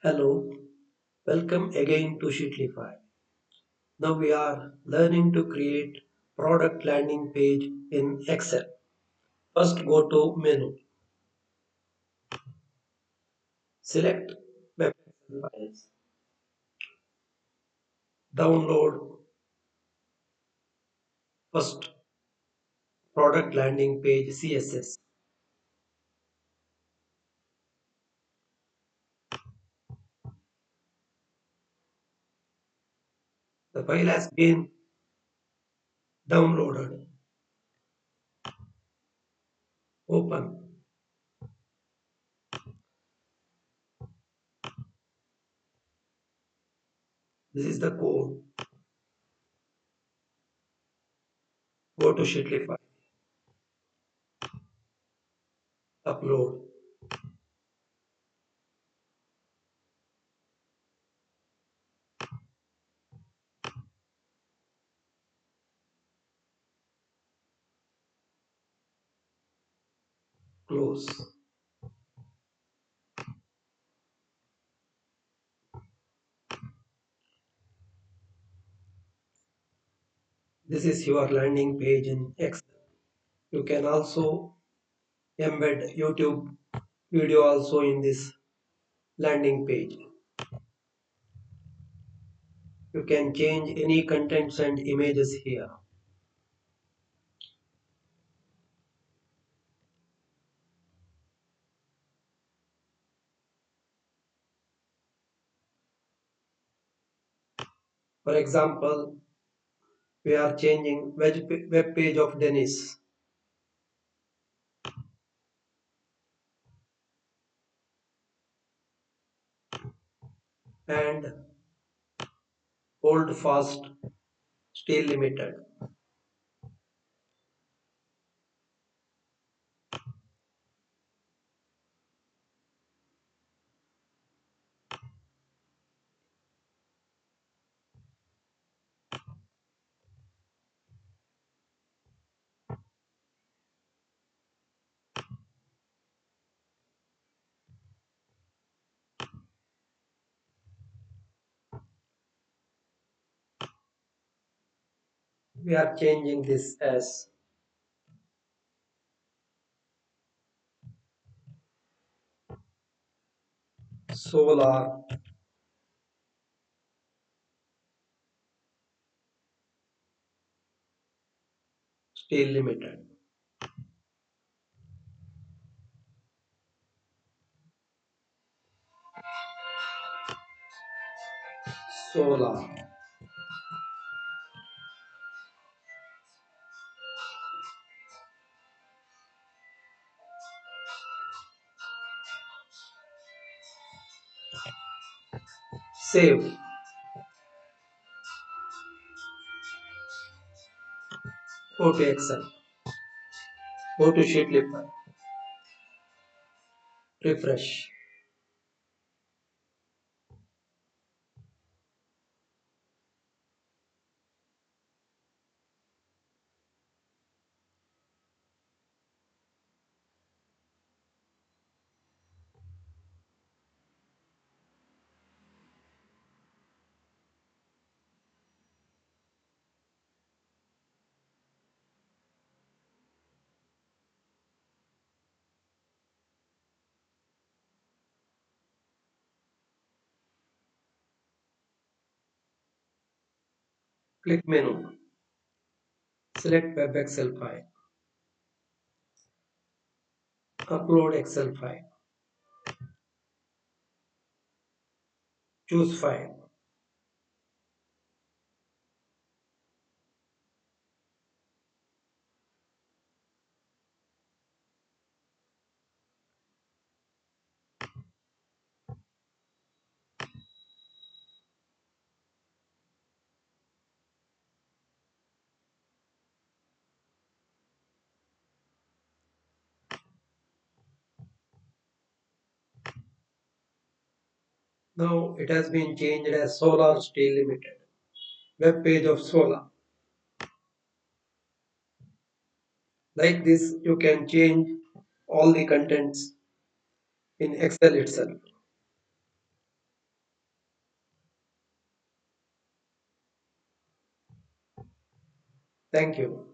Hello, welcome again to Sheetlify. Now we are learning to create product landing page in Excel. First go to menu, select web files, download first product landing page CSS. The file has been downloaded. Open. This is the code. Go to Sheetlify, upload, close. This is your landing page in Excel. You can also embed YouTube video also in this landing page. You can change any contents and images here. For example, we are changing web page of Dennis and hold fast steel limited. We are changing this as solar steel limited. Solar. Save. Go to Excel. Go to Sheetlify. Refresh. Click menu. Select web Excel file. Upload Excel file. Choose file. Now it has been changed as Solar Steel Limited. Web page of Solar. Like this, you can change all the contents in Excel itself. Thank you.